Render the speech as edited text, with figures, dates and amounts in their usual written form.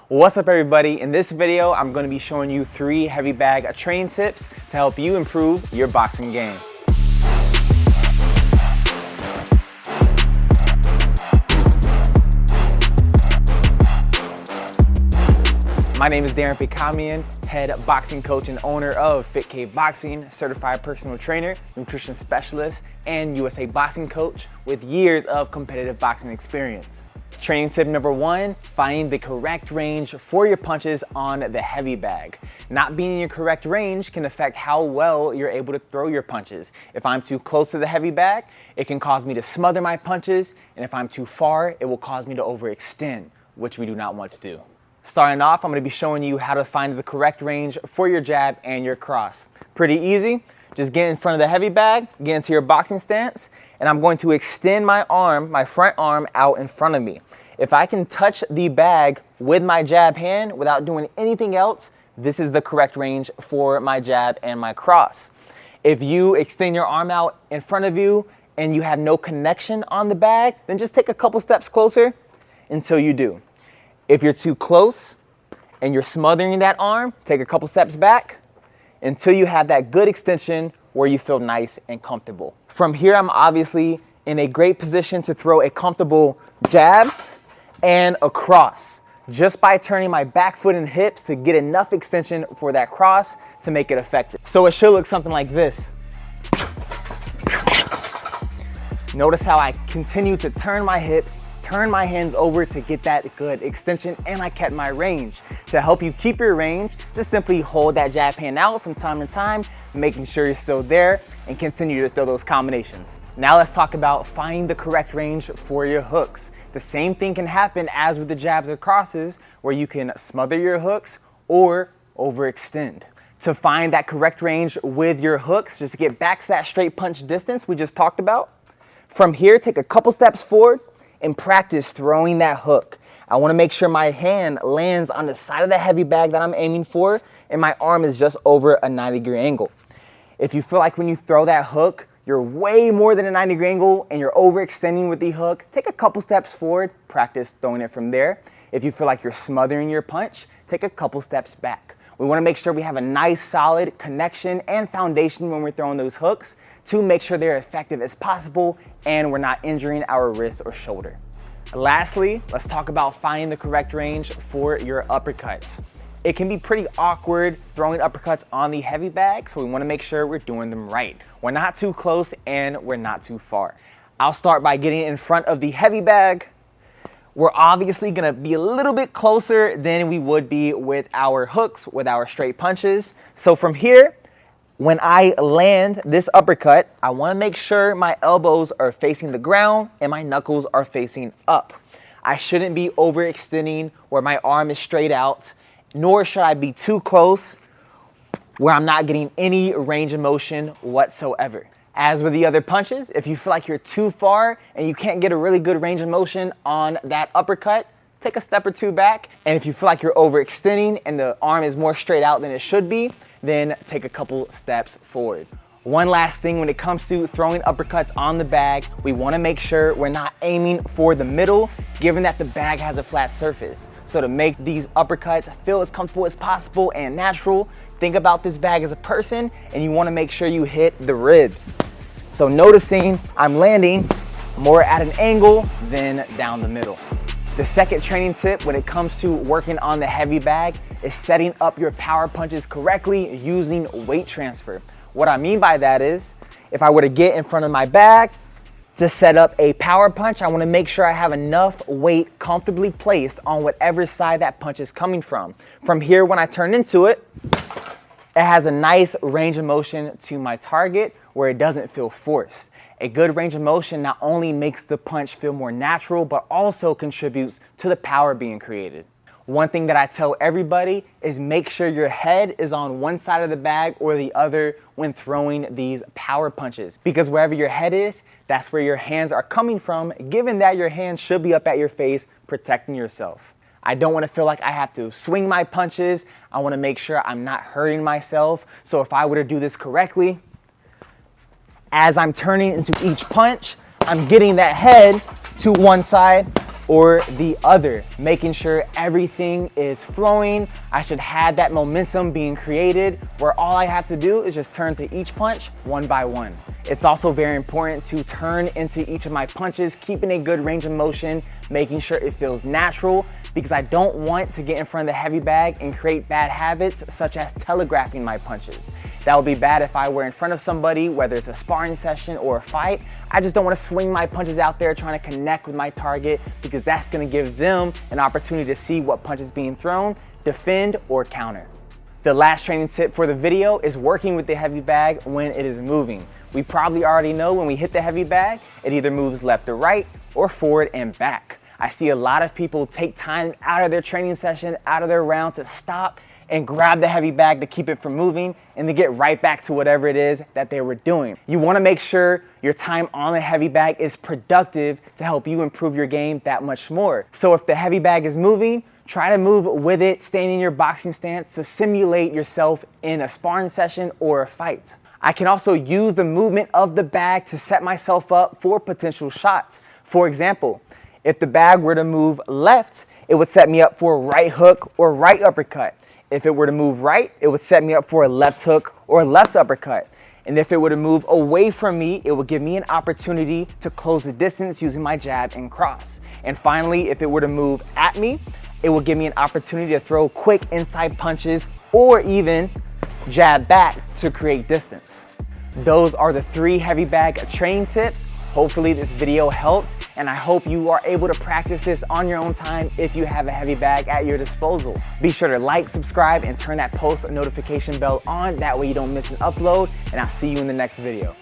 What's up everybody? In this video, I'm going to be showing you 3 heavy bag training tips to help you improve your boxing game. My name is Darren Picamian, head boxing coach and owner of Fit Cave Boxing, certified personal trainer, nutrition specialist, and USA boxing coach with years of competitive boxing experience. Training tip number 1, find the correct range for your punches on the heavy bag. Not being in your correct range can affect how well you're able to throw your punches. If I'm too close to the heavy bag, it can cause me to smother my punches, and if I'm too far, it will cause me to overextend, which we do not want to do. Starting off, I'm going to be showing you how to find the correct range for your jab and your cross. Pretty easy. Just get in front of the heavy bag, get into your boxing stance, and I'm going to extend my arm, my front arm, out in front of me. If I can touch the bag with my jab hand without doing anything else, this is the correct range for my jab and my cross. If you extend your arm out in front of you and you have no connection on the bag, then just take a couple steps closer until you do. If you're too close and you're smothering that arm, take a couple steps back until you have that good extension where you feel nice and comfortable. From here, I'm obviously in a great position to throw a comfortable jab and a cross, just by turning my back foot and hips to get enough extension for that cross to make it effective. So it should look something like this. Notice how I continue to turn my hips, turn my hands over to get that good extension, and I kept my range. To help you keep your range, just simply hold that jab hand out from time to time, making sure you're still there, and continue to throw those combinations. Now let's talk about finding the correct range for your hooks. The same thing can happen as with the jabs or crosses, where you can smother your hooks or overextend. To find that correct range with your hooks, just get back to that straight punch distance we just talked about. From here, take a couple steps forward and practice throwing that hook. I want to make sure my hand lands on the side of the heavy bag that I'm aiming for, and my arm is just over a 90-degree angle. If you feel like when you throw that hook, you're way more than a 90-degree angle and you're overextending with the hook, take a couple steps forward, practice throwing it from there. If you feel like you're smothering your punch, take a couple steps back. We want to make sure we have a nice solid connection and foundation when we're throwing those hooks to make sure they're effective as possible and we're not injuring our wrist or shoulder. Lastly, let's talk about finding the correct range for your uppercuts. It can be pretty awkward throwing uppercuts on the heavy bag, so we want to make sure we're doing them right. We're not too close and we're not too far. I'll start by getting in front of the heavy bag. We're obviously going to be a little bit closer than we would be with our hooks, with our straight punches. So from here, when I land this uppercut, I want to make sure my elbows are facing the ground and my knuckles are facing up. I shouldn't be overextending where my arm is straight out, nor should I be too close where I'm not getting any range of motion whatsoever. As with the other punches, if you feel like you're too far and you can't get a really good range of motion on that uppercut, take a step or two back. And if you feel like you're overextending and the arm is more straight out than it should be, then take a couple steps forward. One last thing when it comes to throwing uppercuts on the bag, we want to make sure we're not aiming for the middle, given that the bag has a flat surface. So to make these uppercuts feel as comfortable as possible and natural, think about this bag as a person and you want to make sure you hit the ribs. So noticing I'm landing more at an angle than down the middle. The second training tip when it comes to working on the heavy bag is setting up your power punches correctly using weight transfer. What I mean by that is, if I were to get in front of my bag to set up a power punch, I want to make sure I have enough weight comfortably placed on whatever side that punch is coming from. From here, when I turn into it, it has a nice range of motion to my target where it doesn't feel forced. A good range of motion not only makes the punch feel more natural, but also contributes to the power being created. One thing that I tell everybody is make sure your head is on one side of the bag or the other when throwing these power punches. Because wherever your head is, that's where your hands are coming from, given that your hands should be up at your face, protecting yourself. I don't want to feel like I have to swing my punches. I want to make sure I'm not hurting myself. So if I were to do this correctly, as I'm turning into each punch, I'm getting that head to one side or the other, making sure everything is flowing. I should have that momentum being created where all I have to do is just turn to each punch one by one. It's also very important to turn into each of my punches, keeping a good range of motion, making sure it feels natural, because I don't want to get in front of the heavy bag and create bad habits such as telegraphing my punches. That would be bad if I were in front of somebody, whether it's a sparring session or a fight. I just don't want to swing my punches out there trying to connect with my target, because that's going to give them an opportunity to see what punch is being thrown, defend, or counter. The last training tip for the video is working with the heavy bag when it is moving. We probably already know when we hit the heavy bag, it either moves left or right or forward and back. I see a lot of people take time out of their training session, out of their round, to stop and grab the heavy bag to keep it from moving and to get right back to whatever it is that they were doing. You want to make sure your time on the heavy bag is productive to help you improve your game that much more. So if the heavy bag is moving, try to move with it, staying in your boxing stance to simulate yourself in a sparring session or a fight. I can also use the movement of the bag to set myself up for potential shots. For example, if the bag were to move left, it would set me up for a right hook or right uppercut. If it were to move right, it would set me up for a left hook or left uppercut. And if it were to move away from me, it would give me an opportunity to close the distance using my jab and cross. And finally, if it were to move at me, it will give me an opportunity to throw quick inside punches or even jab back to create distance. Those are the 3 heavy bag training tips. Hopefully this video helped, and I hope you are able to practice this on your own time if you have a heavy bag at your disposal. Be sure to like, subscribe, and turn that post notification bell on. That way you don't miss an upload, and I'll see you in the next video.